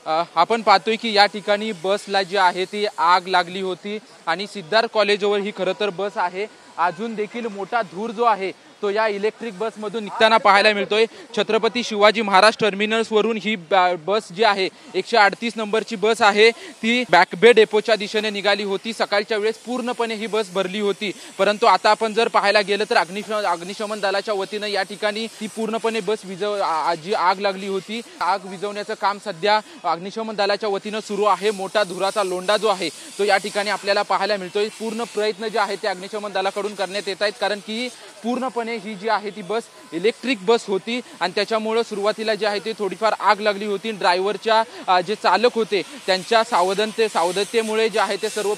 आपण पाहतोय की या ठिकाणी बसला जी आहे ती आग लागली होती आणि सिद्धार्थ कॉलेजवर ही खरं तर बस आहे। अजून देखील मोठा धूर जो आहे तो या इलेक्ट्रिक बसमधून निघताना पाहायला मिळतोय। छत्रपती शिवाजी महाराज टर्मिनसवरून ही बस जी आहे 138 नंबरची बस आहे ती बॅकबे डेपोच्या दिशेने निघाली होती। सकाळच्या वेळेस पूर्णपणे ही बस भरली होती, परंतु आता आपण जर पाहायला गेलं तर अग्निशमन दलाच्या वतीने या ठिकाणी ती पूर्णपणे बस जी आग लागली होती आग विझवण्याचं काम सध्या अग्निशमन दलाच्या वतीने सुरू आहे। मोठा धुराचा लोंढा जो आहे तो या ठिकाणी आपल्याला पाहायला मिळतोय। पूर्ण प्रयत्न जे आहे ते अग्निशमन दलाकडून करण्यात येत आहेत, कारण की पूर्णपणे ही जी आहे ती बस इलेक्ट्रिक बस होती आणि त्याच्यामुळे सुरुवातीला जे आहे ते थोडीफार आग लागली होती। ड्रायव्हरच्या जे चालक होते त्यांच्या सावधतेमुळे जे आहे ते सर्व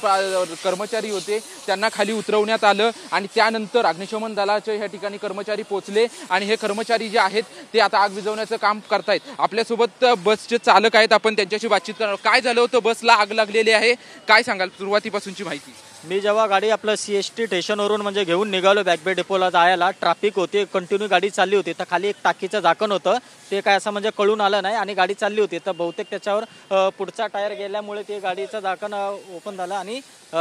कर्मचारी होते त्यांना खाली उतरवण्यात आलं आणि त्यानंतर अग्निशमन दलाचे या ठिकाणी कर्मचारी पोहोचले आणि हे कर्मचारी जे आहेत ते आता आग विझवण्याचं काम करतायत। आपल्यासोबत बसचे चालक आहेत, आपण त्यांच्याशी बातचीत करणार। काय झालं होतं, बसला आग लागलेली आहे, काय सांगाल सुरुवातीपासूनची माहिती? मी जेव्हा गाडी आपलं CST स्टेशनवरून म्हणजे घेऊन निघालो बॅकबे डेपोला जायला, ट्रॅफिक होती, कंटिन्यू गाडी चालली होती, तर खाली एक टाकीचं झाकण होतं ते काय असं म्हणजे कळून आलं नाही आणि गाडी चालली होती, तर बहुतेक त्याच्यावर पुढचा टायर गेल्यामुळे ते गाडीचं झाकण ओपन झालं आणि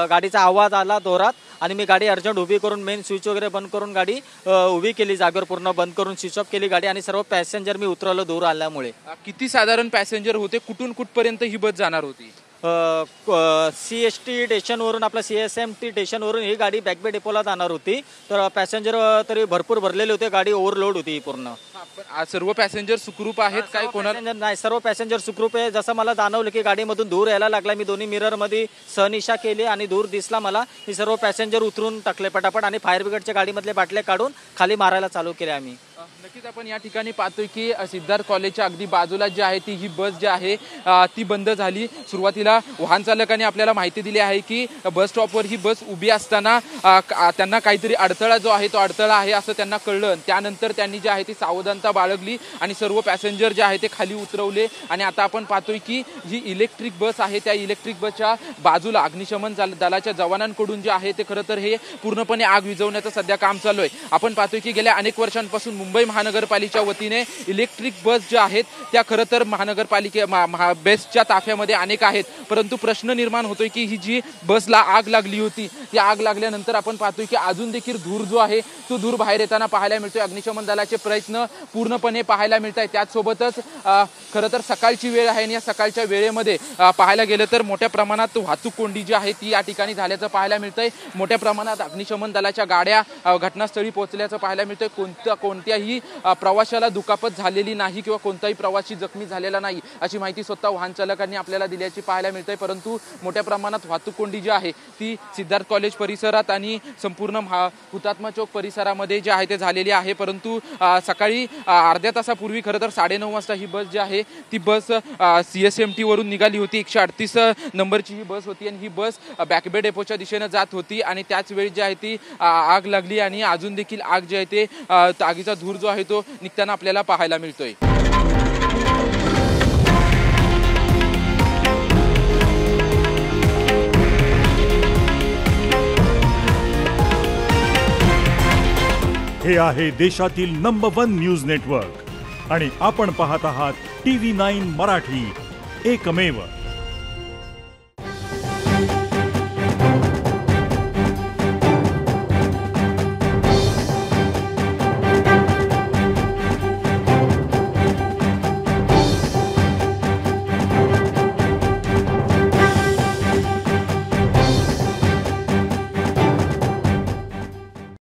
गाडीचा आवाज आला जोरात आणि मी गाडी अर्जंट उभी करून मेन स्विच वगैरे बंद करून गाडी उभी केली, जागेवर पूर्ण बंद करून स्विच ऑफ केली गाडी आणि सर्व पॅसेंजर मी उतरवलं दूर आल्यामुळे। किती साधारण पॅसेंजर होते, कुठून कुठपर्यंत ही बस जाणार होती? CST स्टेशनवरून आपलं CSMT स्टेशनवरून ही गाडी बॅकबे डेपोला जाणार होती, तर पॅसेंजर तरी भरपूर भरलेले होते, गाडी ओव्हरलोड होती पूर्ण। सर्व पॅसेंजर सुखरूप आहेत? काय कोणाला नाही, सर्व पॅसेंजर सुखरूप आहे। जसं मला जाणवलं की गाडीमधून धूर यायला लागला, मी दोन्ही मिररमध्ये सहनिशा केली आणि धूर दिसला मला, मी सर्व पॅसेंजर उतरून टाकले पटापट आणि फायर ब्रिगेडच्या गाडीमधले बाटले काढून खाली मारायला चालू केले आम्ही। नक्कीच आपण या ठिकाणी पाहतोय की सिद्धार्थ कॉलेजच्या अगदी बाजूला जी आहे ती ही बस जी आहे ती बंद झाली। सुरुवातीला वाहन चालकांनी आपल्याला माहिती दिली आहे की बस स्टॉपवर ही बस उभी असताना त्यांना काहीतरी अडथळा जो आहे तो अडथळा आहे असं त्यांना कळलं। त्यानंतर त्यांनी जी आहे ती सावधानता बाळगली आणि सर्व पॅसेंजर जे आहे ते खाली उतरवले आणि आता आपण पाहतोय की जी इलेक्ट्रिक बस आहे त्या इलेक्ट्रिक बसच्या बाजूला अग्निशमन दलाच्या जवानांकडून जे आहे ते खरं तर हे पूर्णपणे आग विझवण्याचं सध्या काम चालू आहे। आपण पाहतोय की गेल्या अनेक वर्षांपासून मुंबई महानगरपालिकेच्या वतीने इलेक्ट्रिक बस ज्या आहेत त्या खरं तर बेस्टच्या ताफ्यामध्ये अनेक आहेत, परंतु प्रश्न निर्माण होतोय की ही जी बसला आग लागली होती ती आग लागल्यानंतर आपण पाहतोय की अजून देखील धूर जो आहे तो धूर बाहेर येताना पाहायला मिळतोय। अग्निशमन दलाचे प्रयत्न पूर्णपणे पाहायला मिळत आहेत। त्याचसोबतच खरं तर सकाळची वेळ आहे आणि या सकाळच्या वेळेमध्ये पाहायला गेलं तर मोठ्या प्रमाणात वाहतूक कोंडी जी आहे ती या ठिकाणी झाल्याचं पाहायला मिळतंय। मोठ्या प्रमाणात अग्निशमन दलाच्या गाड्या घटनास्थळी पोहोचल्याचं पाहायला मिळतंय। कोणत्याही प्रवाशाला दुखापत झालेली नाही किंवा कोणताही प्रवासी जखमी झालेला नाही अशी माहिती स्वतः वाहन चालकांनी आपल्याला दिल्याची पाहायला मिळते, परंतु मोठ्या प्रमाणात वाहतूक कोंडी जी आहे ती सिद्धार्थ कॉलेज परिसरात आणि संपूर्ण हुतात्मा चौक परिसरामध्ये जे आहे ते झालेली आहे। परंतु सकाळी अर्ध्या तासापूर्वी खरं तर 9:30 वाजता ही बस जी आहे ती बस CSMT वरून निघाली होती। 138 नंबरची ही बस होती आणि ही बस बॅकबे डेपोच्या दिशेने जात होती आणि त्याच वेळी जी आहे ती आग लागली आणि अजून देखील आग जी आहे ते आगीचा धूर जो आहे तो निघताना आपल्याला पाहायला मिळतोय। हे आहे देशातील नंबर 1 न्यूज नेटवर्क आणि आपण पाहत आहात TV9 मराठी, एकमेव।